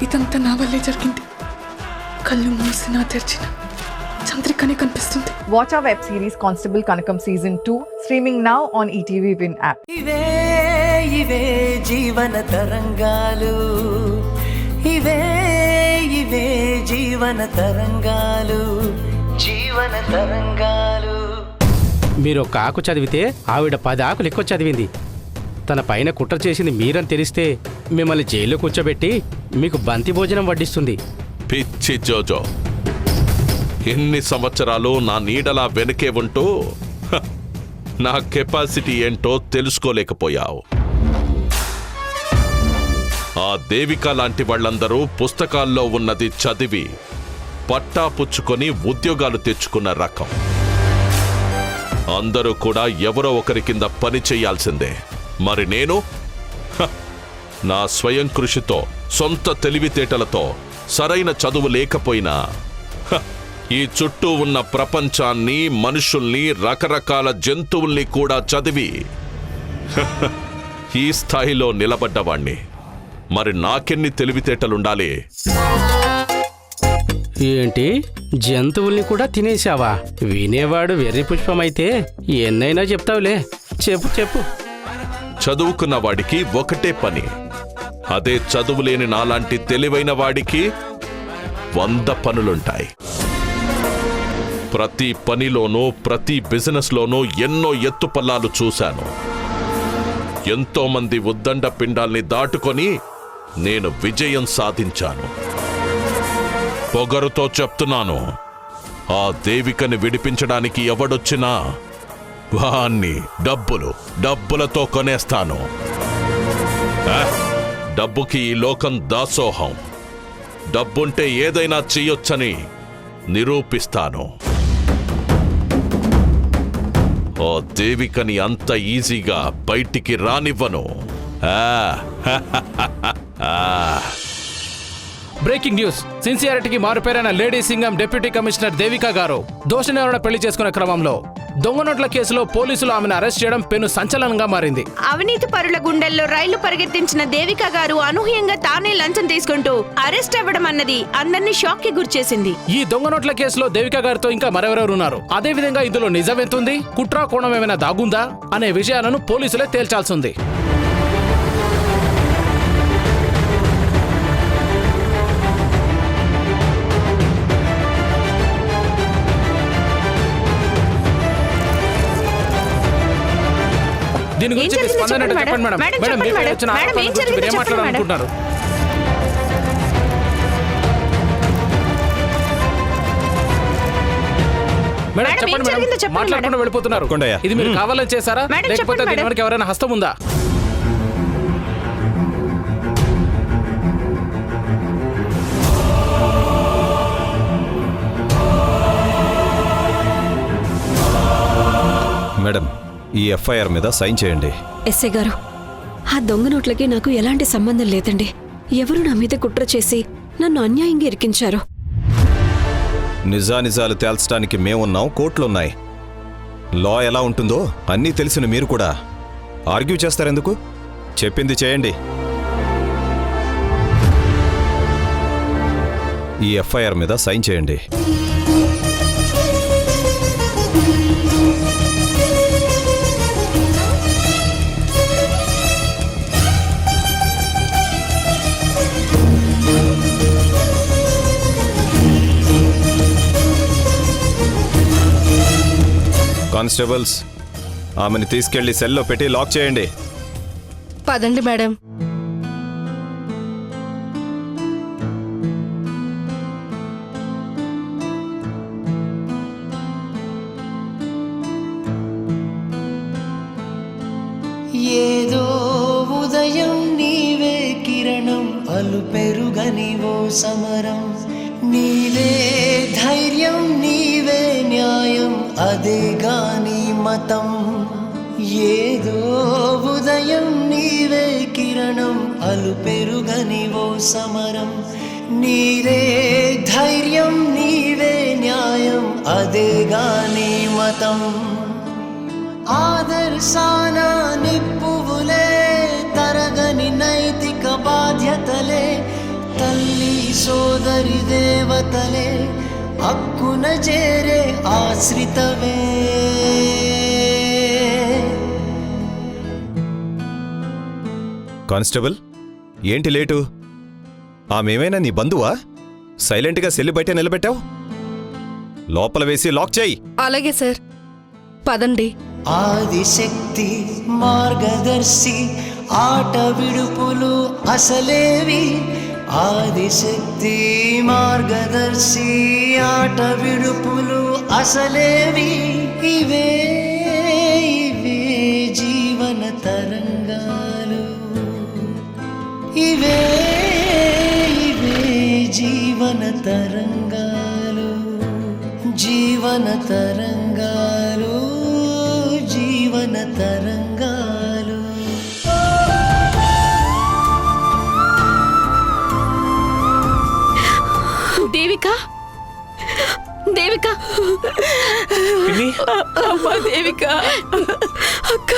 ఇదంతా నా వల్లే జరిగింది. కళ్ళు మూసినా తెరిచిన చంద్రికనే కనిపిస్తుంది. Watch our web series Constable Kanakam Season 2 streaming now on ETV Win app. ఇవే ఇవే జీవన తరంగాలు, ఇవే ఇవే జీవన తరంగాలు, జీవన తరంగాలు. మీరు ఒక ఆకు చదివితే ఆవిడ 10 ఆకులు ఎక్కువ చదివింది. తన పైన కుట్ర చేసింది మీరని తెలిస్తే మిమ్మల్ని జైల్లో కూర్చోబెట్టి మీకు బంతి భోజనం వడ్డిస్తుంది. పిచ్చి జోజో, ఎన్ని సంవత్సరాలు నా నీడలా వెనకే ఉంటూ నా కెపాసిటీ ఏంటో తెలుసుకోలేకపోయావు. ఆ దేవిక లాంటి వాళ్ళందరూ పుస్తకాల్లో ఉన్నది చదివి పట్టా పుచ్చుకొని ఉద్యోగాలు తెచ్చుకున్న రకం. అందరూ కూడా ఎవరో ఒకరి కింద పని చెయ్యాల్సిందే. మరి నేను నా స్వయం కృషితో, సొంత తెలివితేటలతో, సరైన చదువు లేకపోయినా ఈ చుట్టూ ఉన్న ప్రపంచాన్ని, మనుషుల్ని, రకరకాల జంతువుల్ని కూడా చదివి ఈ స్థాయిలో నిలబడ్డవాణ్ణి. మరి నాకెన్ని తెలివితేటలుండాలి? ఏంటి, జంతువుల్ని కూడా తినేశావా? వినేవాడు వెర్రి పుష్పమైతే ఎన్నైనా చెప్తావులే. చెప్పు చెప్పు. చదువుకున్న వాడికి ఒకటే పని. అదే చదువులేని నాలాంటి తెలివైన వాడికి 100 పనులుంటాయి. ప్రతి పనిలోనూ, ప్రతి బిజినెస్లోనూ ఎన్నో ఎత్తుపల్లాలు చూశాను. ఎంతో మంది ఉద్దండ పిండాల్ని దాటుకొని నేను విజయం సాధించాను. పొగరుతో చెప్తున్నాను, ఆ దేవికని విడిపించడానికి ఎవడొచ్చినా వాణ్ణి డబ్బులతో కొనేస్తాను. డబ్బుకి ఈ లోకం దాసోహం. డబ్బుంటే ఏదైనా చెయ్యొచ్చని నిరూపిస్తాను. ఓ దేవికని అంత ఈజీగా బయటికి రానివ్వను. Breaking news. సిన్సియారిటీకి మారుపేరైన lady Singam deputy commissioner Devika గారు దోషిని ఎవరైనా పెళ్లి చేసుకునే క్రమంలో దొంగ నోట్ల కేసులో పోలీసులు ఆమెను అరెస్ట్ చేయడం పెను సంచలనంగా మారింది. అవినీతి పరుల గుండెల్లో రైలు పరిగెత్తించిన దేవిక గారు అనూహ్యంగా తానే లంచం తీసుకుంటూ అరెస్ట్ అవ్వడం అన్నది అందరినీ షాక్ కి గురిచేసింది. ఈ దొంగ నోట్ల కేసులో దేవిక గారితో ఇంకా మరెవరెవరు ఉన్నారు, అదే విధంగా ఇందులో నిజం ఎంతుంది, కుట్ర కోణం ఏమైనా దాగుందా అనే విషయాలను పోలీసులే తేల్చాల్సింది. దీని గురించి మీ స్పందన ఏంటో చెప్పండి మేడం. మేడం, మీ పైన వచ్చిన ఆరోపణల గురించి మీరు ఏం మాట్లాడాలనుకుంటున్నారు? మేడం చెప్పండి మేడం. మాట్లాడకుండా వెళ్ళిపోతున్నారు. ఇది మీరు కావాలని చేశారా, లేకపోతే దీని వెనక ఎవరైనా హస్తం ఉందా? మేడం, ఈ ఎఫ్ఐఆర్ మీద సైన్ చేయండి. ఎస్ఐ గారు, ఆ దొంగ నోట్లకి నాకు ఎలాంటి సంబంధం లేదండి. ఎవరు నా మీద కుట్ర చేసి నన్ను అన్యాయంగా ఇరికించారు. నిజానిజాలు తేల్చడానికి మేమున్నాం, కోర్టులున్నాయి. లా ఎలా ఉంటుందో అన్నీ తెలిసిన మీరు కూడా ఆర్గ్యూ చేస్తారెందుకు? చెప్పింది చేయండి. ఈ ఎఫ్ఐఆర్ మీద సైన్ చేయండి. కానిస్టేబుల్స్, ఆమెను తీసుకెళ్లి సెల్లో పెట్టి లాక్ చేయండి. పదండి మేడం. ఏదో ఉదయం నీవే కిరణం, అలు పెరుగని ఓ సమరం. నీవే ధైర్యం, నీవే న్యాయం, అదే గాని మతం. ఏదో ఉదయం నీవే కిరణం, అలు పెరుగని ఓ సమరం. నీవే ధైర్యం, నీవే న్యాయం, అదే గాని మతం. ఆదర్శాన నిప్పువులే, తరగని నైతిక బాధ్యతలే, తల్లి సోదరి దేవతలే హక్కున చేరే ఆశ్రితవే. కానిస్టేబుల్, ఏంటి లేటు? ఆమెమైనా నీ బంధువా? సైలెంట్గా సెల్లి బయట నిలబెట్టావు. లోపల వేసి లాక్ చేయి. అలాగే సార్, పదండి. ఆదిశక్తి మార్గదర్శి ఆట విడుపులు అసలేవి. ఆదిశక్తి మార్గదర్శి ఆట విడుపులు అసలేవి. ఇవే ఇవే జీవన తరంగాలు. ఇవే ఇవే జీవన తరంగాలు. జీవన తరంగాలు. జీవన తరంగాలు. దేవిక, దేవిక, అమ్మా దేవిక, అక్క.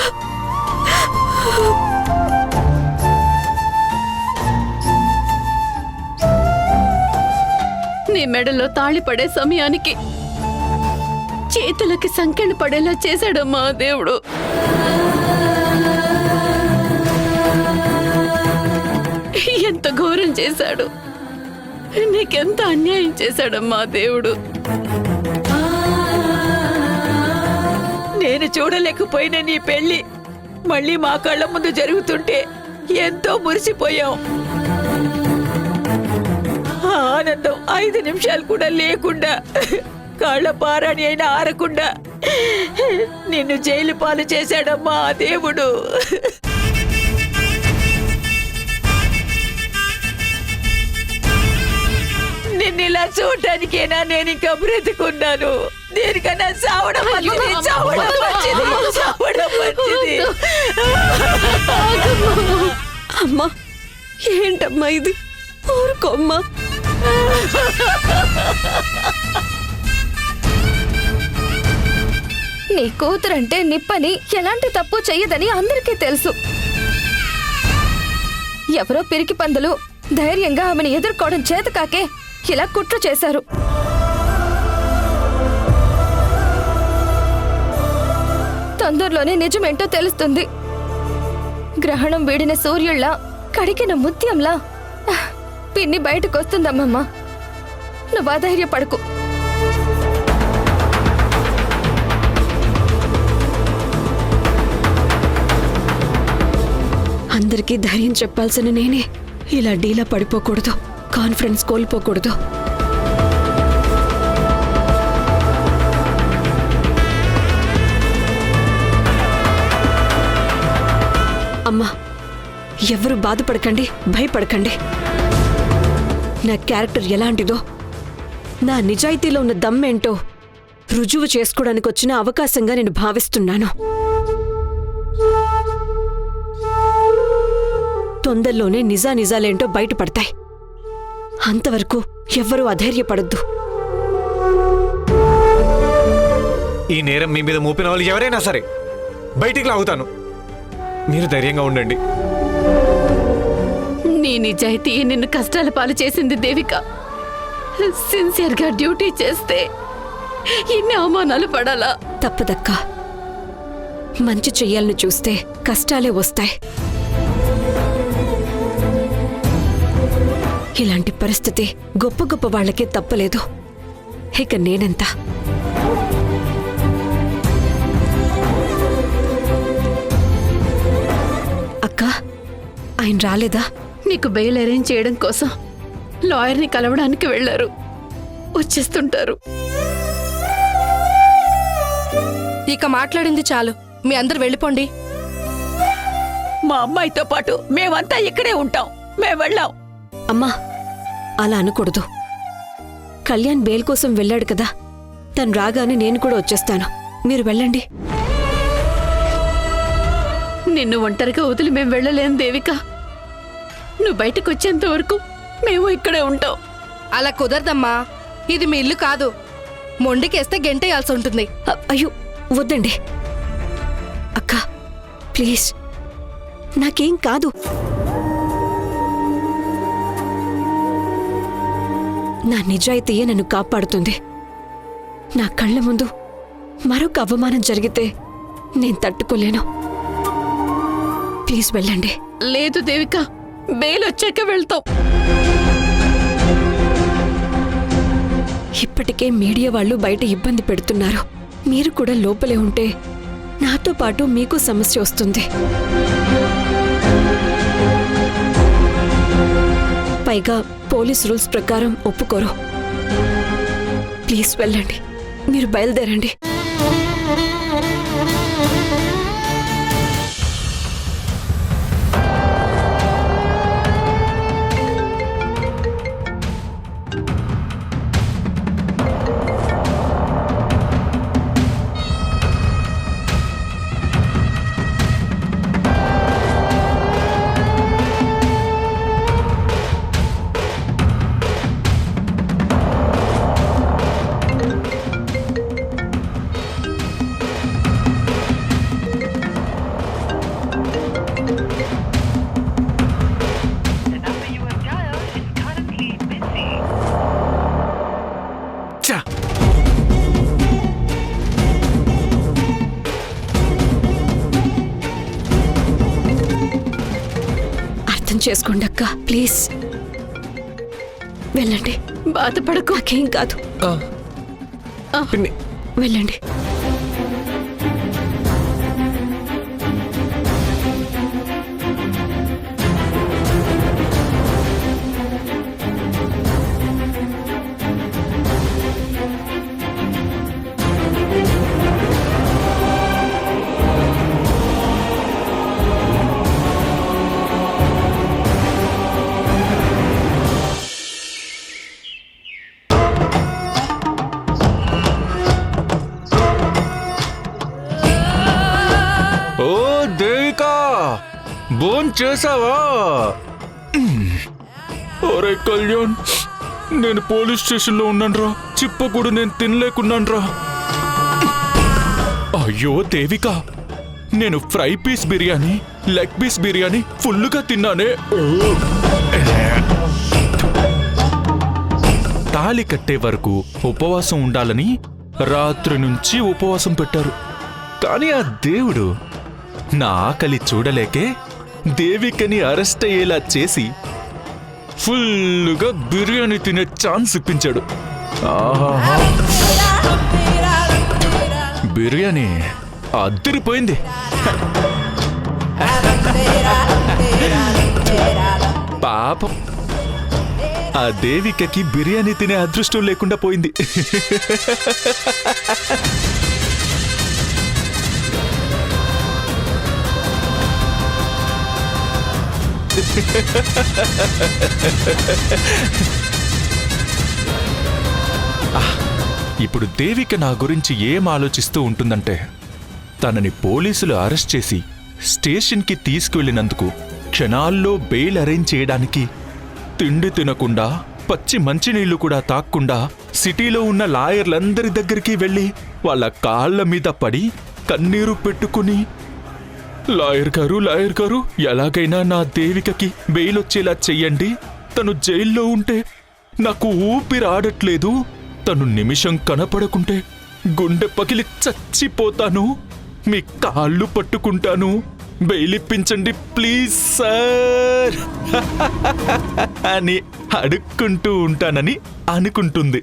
నీ మెడలో తాళి పడే సమయానికి చేతులకి సంకెళ్ళు పడేలా చేశాడమ్మా దేవుడు. ఎంత ఘోరం చేశాడు, నీకెంత అన్యాయం చేశాడమ్మా దేవుడు. నేను చూడలేకపోయిన నీ పెళ్లి మళ్ళీ మా కళ్ళ ముందు జరుగుతుంటే ఎంతో మురిసిపోయాం. ఆనందం 5 నిమిషాలు కూడా లేకుండా, కాళ్ళ పారాణి అయినా ఆరకుండా నిన్ను జైలు పాలు చేశాడమ్మా దేవుడు. నిన్నిలా చూడటానికేనా నేను ఇంకా బ్రతుకున్నాను? దేనికన్నా చావడం మంచిది, చావడం మంచిది, చావడం మంచిది. అమ్మా, ఏంటమ్మా ఇది? ఊరుకోమ్మా. నీ కూతురంటే నిప్పని, ఎలాంటి తప్పు చెయ్యదని అందరికీ తెలుసు. ఎవరో పిరికి పందులు ధైర్యంగా ఆమెను ఎదుర్కోవడం చేతకాకే ఇలా కుట్ర చేశారు. తొందరలోనే నిజమేంటో తెలుస్తుంది. గ్రహణం వీడిన సూర్యుల్లా, కడికిన ముత్యంలా పిన్ని బయటకొస్తుందమ్మమ్మ. నువ్వు అధైర్యపడకు. అందరికీ ధైర్యం చెప్పాల్సిన నేనే ఇలా డీలా పడిపోకూడదు, కాన్ఫిడెన్స్ కోల్పోకూడదు. అమ్మా, ఎవరు బాధపడకండి, భయపడకండి. నా క్యారెక్టర్ ఎలాంటిదో, నా నిజాయితీలో ఉన్న దమ్మేంటో రుజువు చేసుకోవడానికి వచ్చిన అవకాశంగా నేను భావిస్తున్నాను. తొందరలోనే నిజాలేంటో బయటపడతాయి. అంతవరకు ఎవ్వరూ అధైర్యపడద్దు. ఈ నేరం మీ మీద మోపిన వాళ్ళు ఎవరైనా సరే బయటికి లాగుతాను. మీరు ధైర్యంగా ఉండండి. నీ నిజాయితీ నిన్ను కష్టాల పాలు చేసింది దేవిక. సిన్సియర్గా డ్యూటీ చేస్తే ఇన్ని అవమానాలు పడాలా? తప్పదక్కా. మంచి చెయ్యాలని చూస్తే కష్టాలే వస్తాయి. ఇలాంటి పరిస్థితి గొప్ప గొప్ప వాళ్ళకే తప్పలేదు. ఇక నేనెంత? అక్క, ఆయన రాలేదా? నీకు బెయిల్ అరేంజ్ చేయడం కోసం లాయర్ని కలవడానికి వెళ్లారు. వచ్చేస్తుంటారు. ఇక మాట్లాడింది చాలు, మీ అందరు వెళ్ళిపోండి. మా అమ్మాయితో పాటు మేమంతా ఇక్కడే ఉంటాం. మేము వెళ్ళాం. అమ్మా, అలా అనకూడదు. కళ్యాణ్ బెయిల్ కోసం వెళ్ళాడు కదా, తను రాగానే నేను కూడా వచ్చేస్తాను. మీరు వెళ్ళండి. నిన్ను ఒంటరిగా వదిలి మేము వెళ్ళలేం దేవిక. నువ్వు బయటకు వచ్చేంత వరకు మేము ఇక్కడే ఉంటాం. అలా కుదరదమ్మా, ఇది మీ ఇల్లు కాదు. మొండికేస్తే గెంటేయాల్సి ఉంటుంది. అయ్యో వద్దండి అక్క, ప్లీజ్, నాకేం కాదు. నా నిజాయితీయే నన్ను కాపాడుతుంది. నా కళ్ళ ముందు మరొక అవమానం జరిగితే నేను తట్టుకోలేను. ప్లీజ్ వెళ్ళండి. లేదు దేవిక, బెయిల్ వచ్చాక వెళ్తాం. ఇప్పటికే మీడియా వాళ్ళు బయట ఇబ్బంది పెడుతున్నారు. మీరు కూడా లోపలే ఉంటే నాతో పాటు మీకు సమస్య వస్తుంది. పైగా పోలీస్ రూల్స్ ప్రకారం ఒప్పుకోరు. ప్లీజ్ వెళ్ళండి. మీరు బయలుదేరండి. అర్థం చేసుకోండి అక్క, ప్లీజ్ వెళ్ళండి. బాధపడకు. నాకేం కాదు, పిన్ని, వెళ్ళండి. ఓ దేవికా, భోన్ చేసావా? ఒరే కళ్యాణ్, నేను పోలీస్ స్టేషన్లో ఉన్నానురా. చిప్ప కూడా నేను తినలేకున్నానురా. అయ్యో దేవికా, నేను fry piece biryani, leg piece biryani ఫుల్లుగా తిన్నానే. తాళి కట్టే వరకు ఉపవాసం ఉండాలని రాత్రి నుంచి ఉపవాసం పెట్టారు. కానీ ఆ దేవుడు నా ఆకలి చూడలేకే దేవికని అరెస్ట్ అయ్యేలా చేసి ఫుల్లుగా బిర్యానీ తినే ఛాన్స్ ఇప్పించాడు. బిర్యానీ అదిరిపోయింది. పాపం ఆ దేవికకి బిర్యానీ తినే అదృష్టం లేకుండా పోయింది. ఇప్పుడు దేవిక నా గురించి ఏం ఆలోచిస్తూ ఉంటుందంటే, తనని పోలీసులు అరెస్ట్ చేసి స్టేషన్కి తీసుకువెళ్ళినందుకు క్షణాల్లో బెయిల్ అరేంజ్ చేయడానికి తిండి తినకుండా, పచ్చి మంచినీళ్లు కూడా తాక్కుండా సిటీలో ఉన్న లాయర్లందరి దగ్గరికి వెళ్ళి వాళ్ళ కాళ్ల మీద పడి కన్నీరు పెట్టుకుని, లాయర్ గారు ఎలాగైనా నా దేవికకి బెయిల్ వచ్చేలా చెయ్యండి. తను జైల్లో ఉంటే నాకు ఊపిరి ఆడట్లేదు. తను నిమిషం కనపడకుంటే గుండె పగిలి చచ్చిపోతాను. మీ కాళ్ళు పట్టుకుంటాను. బెయిల్ ఇప్పించండి ప్లీజ్ సార్ అని అడుక్కుంటూ ఉంటానని అనుకుంటుంది.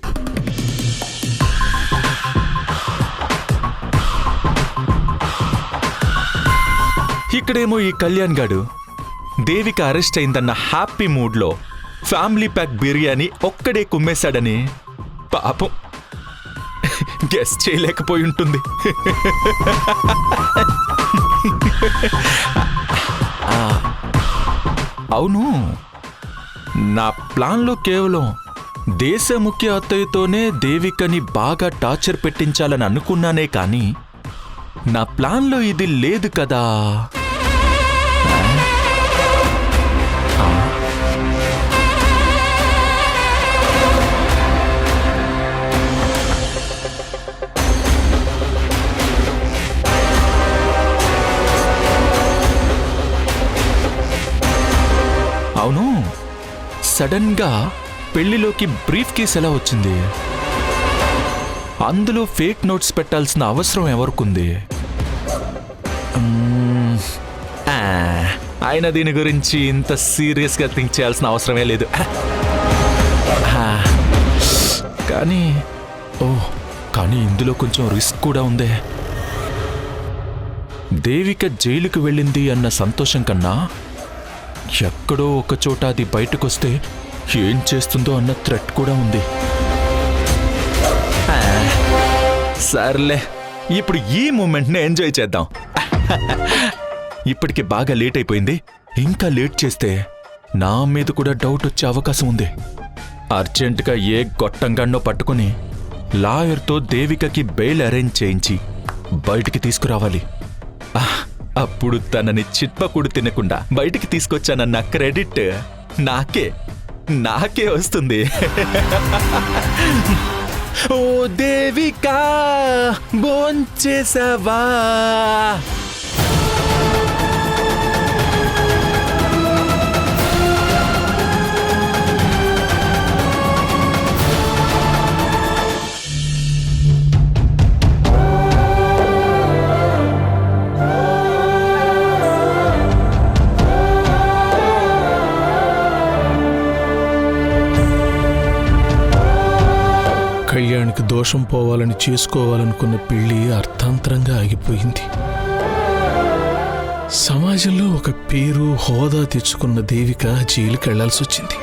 ఇక్కడేమో ఈ కళ్యాణ్ గాడు దేవిక అరెస్ట్ అయిందన్న హ్యాపీ మూడ్లో ఫ్యామిలీ ప్యాక్ బిర్యానీ ఒక్కడే కుమ్మేశాడని పాపం గెస్ చేయలేకపోయి ఉంటుంది. అవును, నా ప్లాన్లో కేవలం దేశ ముఖ్య అత్తయ్యతోనే దేవికని బాగా టార్చర్ పెట్టించాలని అనుకున్నానే కానీ నా ప్లాన్లో ఇది లేదు కదా. అవును, సడన్ గా పెళ్లిలోకి బ్రీఫ్ కేస్ ఎలా వచ్చింది? అందులో ఫేక్ నోట్స్ పెట్టాల్సిన అవసరం ఎవరికుంది? ఆయన దీని గురించి ఇంత సీరియస్గా థింక్ చేయాల్సిన అవసరమే లేదు. కానీ ఇందులో కొంచెం రిస్క్ కూడా ఉందే. దేవిక జైలుకు వెళ్ళింది అన్న సంతోషం కన్నా ఎక్కడో ఒక చోట అది బయటకొస్తే ఏం చేస్తుందో అన్న థ్రెట్ కూడా ఉంది. సర్లే, ఇప్పుడు ఈ మూమెంట్ని ఎంజాయ్ చేద్దాం. ఇప్పటికి బాగా లేట్ అయిపోయింది. ఇంకా లేట్ చేస్తే నా మీద కూడా డౌట్ వచ్చే అవకాశం ఉంది. అర్జెంటుగా ఏ గొట్టంగాన్నో పట్టుకుని లాయర్తో దేవికకి బెయిల్ అరేంజ్ చేయించి బయటికి తీసుకురావాలి. అప్పుడు తనని చిట్పకుడు తినకుండా బయటికి తీసుకొచ్చానన్న క్రెడిట్ నాకే వస్తుంది. ఓ దేవిక, భోంచేసావా? కళ్యాణ్కి దోషం పోవాలని చేసుకోవాలనుకున్న పెళ్లి అర్థాంతరంగా ఆగిపోయింది. సమాజంలో ఒక పేరు హోదా తెచ్చుకున్న దేవిక జైలుకి వెళ్లాల్సి వచ్చింది.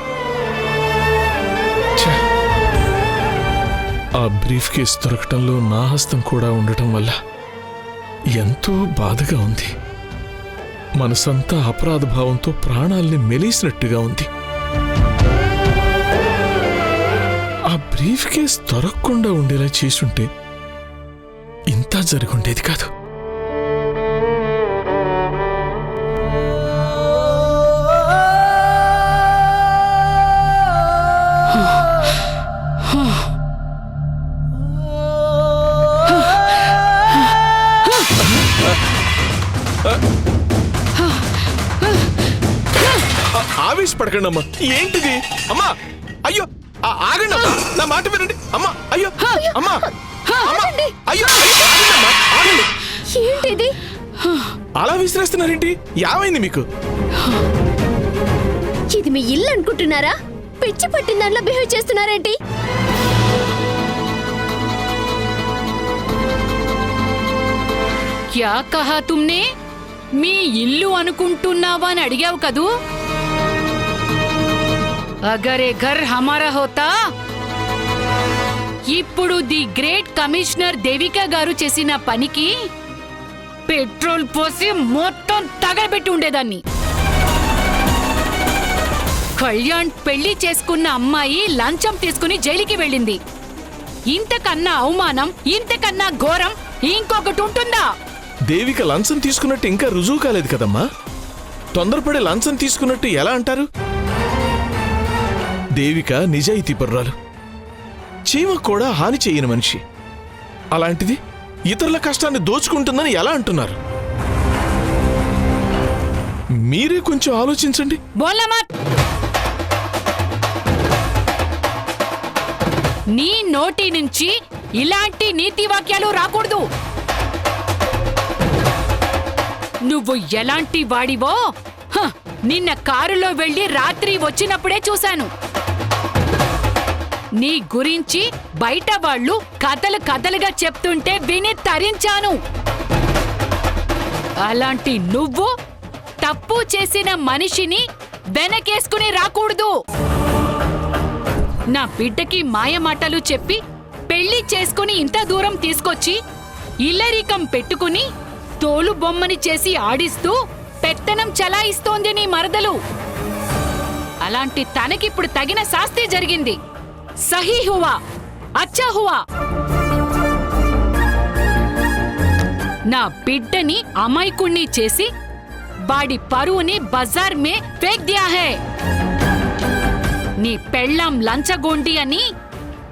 ఆ బ్రీఫ్ కేసు దొరకటంలో నా హస్తం కూడా ఉండటం వల్ల ఎంతో బాధగా ఉంది. మనసంతా అపరాధ భావంతో ప్రాణాల్ని మెలేసినట్టుగా ఉంది. ఆ బ్రీఫ్ కేస్ దొరకకుండా ఉండేలా చేసుంటే ఇంత జరుగుండేది కాదు. ఆవేశపడకండి అమ్మా. ఏంటిది అమ్మా? అయ్యో ఆగండి అమ్మా, నా మాట వినండి అమ్మా. అయ్యో అమ్మా, అయ్యో ఏంటిది? అలా విసిరేస్తున్నారేంటి? ఏమైంది మీకు? ఇది మీ ఇల్లు అనుకుంటున్నారా? పిచ్చి పట్టిన దాంట్లో బిహేవ్ చేస్తున్నారేంటి? క్యా కహా తుమ్నే? మీ ఇల్లు అనుకుంటున్నావా అని అడిగావు కదూ. అగర్ ఏ ఘర్ హమారా హోతా ఇప్పుడు ది గ్రేట్ కమిషనర్ దేవిక గారు చేసిన పనికి పెట్రోల్ పోసి మొత్తం తగలబెట్టి ఉండేదాన్ని. కళ్యాణ్ పెళ్లి చేసుకున్న అమ్మాయి లంచం తీసుకుని జైలుకి వెళ్ళింది. ఇంతకన్నా అవమానం, ఇంతకన్నా ఘోరం ఇంకొకటి ఉంటుందా? దేవిక లంచం తీసుకున్నట్టు ఇంకా రుజువు కాలేదు కదమ్మా. తొందరపడి లంచం తీసుకున్నట్టు ఎలా అంటారు? దేవిక నిజాయితీ పర్రాలు, చీమ కూడా హాని చేయని మనిషి. అలాంటిది ఇతరుల కష్టాన్ని దోచుకుంటుందని ఎలా అంటున్నారు? మీరే కొంచెం ఆలోచించండి. నీ నోటి నుంచి ఇలాంటి నీతి వాక్యాలు రాకూడదు. నువ్వు ఎలాంటి వాడివో నిన్న కారులో వెళ్ళి రాత్రి వచ్చినప్పుడే చూశాను. నీ గురించి బయట వాళ్ళు కథలుగా చెప్తుంటే విని తరించాను. అలాంటి నువ్వు తప్పు చేసిన మనిషిని వెనకేసుకుని రాకూడదు. నా బిడ్డకి మాయమాటలు చెప్పి పెళ్లి చేసుకుని ఇంత దూరం తీసుకొచ్చి ఇల్లరికం పెట్టుకుని తోలు బొమ్మని చేసి ఆడిస్తూ పెత్తనం చలాయిస్తోంది నీ మరదలు. అలాంటి తనకిప్పుడు తగిన శాస్తి జరిగింది. సహీ హువా, అచ్చా హువా. నా బిడ్డని అమాయకుణ్ణి చేసి వాడి పరువుని బజార్ మే ఫేక్ దియా హై. నీ పెళ్ళాం లంచగొండి అని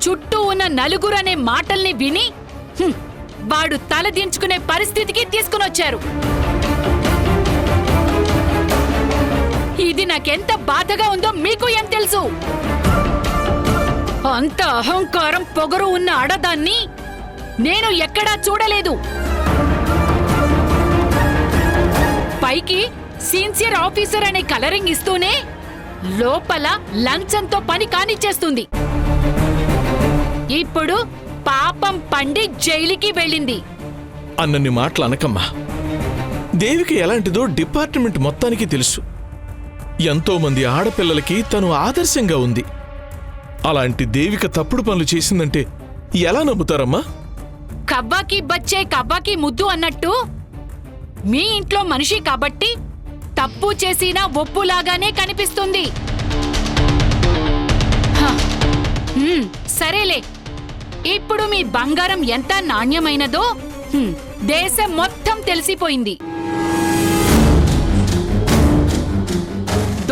చుట్టూ ఉన్న నలుగురనే మాటల్ని విని వాడు తలదించుకునే పరిస్థితికి తీసుకునొచ్చారు. ఇది నాకెంత బాధగా ఉందో మీకు ఏం తెలుసు? అంత అహంకారం పొగరు ఉన్న ఆడదాన్ని నేను ఎక్కడా చూడలేదు. పైకి సిన్సియర్ ఆఫీసర్ అనే కలరింగ్ ఇస్తూనే లోపల లంచంతో పని కానిచ్చేస్తుంది. ఇప్పుడు పాపం పండి జైలుకి వెళ్ళింది. అన్నన్ని మాటలు అనకమ్మా. దేవిక ఎలాంటిదో డిపార్ట్మెంట్ మొత్తానికి తెలుసు. ఎంతో మంది ఆడపిల్లలకి తను ఆదర్శంగా ఉంది. అలాంటి దేవిక తప్పుడు పనులు చేసిందంటే ఎలా నమ్ముతారమ్మా? కవ్వాకి బచ్చే కవ్వాకి ముద్దు అన్నట్టు మీ ఇంట్లో మనిషి కాబట్టి తప్పు చేసినా ఒప్పులాగానే కనిపిస్తుంది. సరేలే, ఇప్పుడు మీ బంగారం ఎంత నాణ్యమైనదో దేశం మొత్తం తెలిసిపోయింది.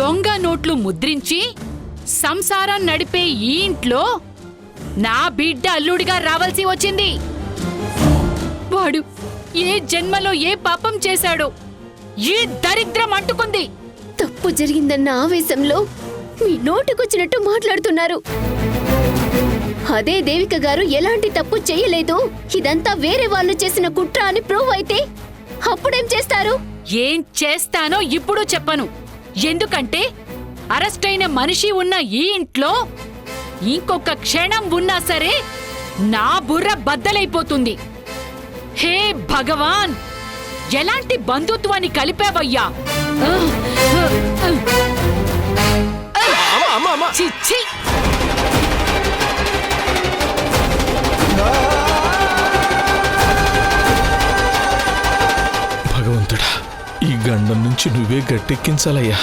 దొంగ నోట్లు ముద్రించి సంసారం నడిపే ఈ ఇంట్లో నా బిడ్డ అల్లుడిగా రావాల్సి వచ్చింది. వాడు ఏ జన్మలో ఏ పాపం చేశాడో ఈ దరిద్రం అంటుకుంది. తప్పు జరిగిందన్న ఆవేశంలో మీ నోటికొచ్చినట్టు మాట్లాడుతున్నారు. అదే దేవిక గారు ఎలాంటి తప్పు చేయలేదు, ఇదంతా వేరే వాళ్ళు చేసిన కుట్ర అని ప్రూవ్ అయితే అప్పుడేం చేస్తారు? ఏం చేస్తానో ఇప్పుడు చెప్పను. ఎందుకంటే అరెస్ట్ అయిన మనిషి ఉన్న ఈ ఇంట్లో ఇంకొక క్షణం ఉన్నా సరే నా బుర్ర బద్దలైపోతుంది. హే భగవాన్, ఎలాంటి బంధుత్వాన్ని కలిపావయ్యా! చిచ్చి! భగవంతుడా, ఈ గండం నుంచి నువ్వే గట్టెక్కించాలయ్యా.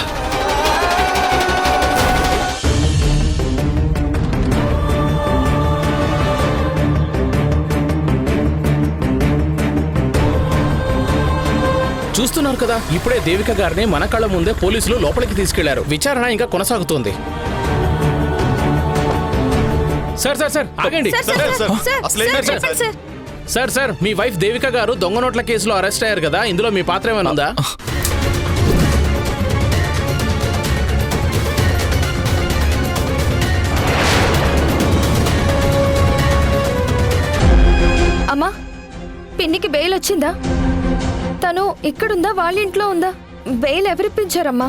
చూస్తున్నారు కదా, ఇప్పుడే దేవిక గారిని మన కళ్ళ ముందే పోలీసులు లోపలికి తీసుకెళ్లారు. విచారణ ఇంకా కొనసాగుతోంది. సార్ సార్ సార్ ఆగండి. సార్ సార్, మీ వైఫ్ దేవిక గారు దొంగ నోట్ల కేసులో అరెస్ట్ అయ్యారు కదా, ఇందులో మీ పాత్ర ఏమైనా ఉందా? అమ్మా, పిన్నికి బెయిల్ వచ్చిందా? తను ఇక్కడుందా, వాళ్ళ ఇంట్లో ఉందా? బెయిల్ ఎవరిప్పించారమ్మా?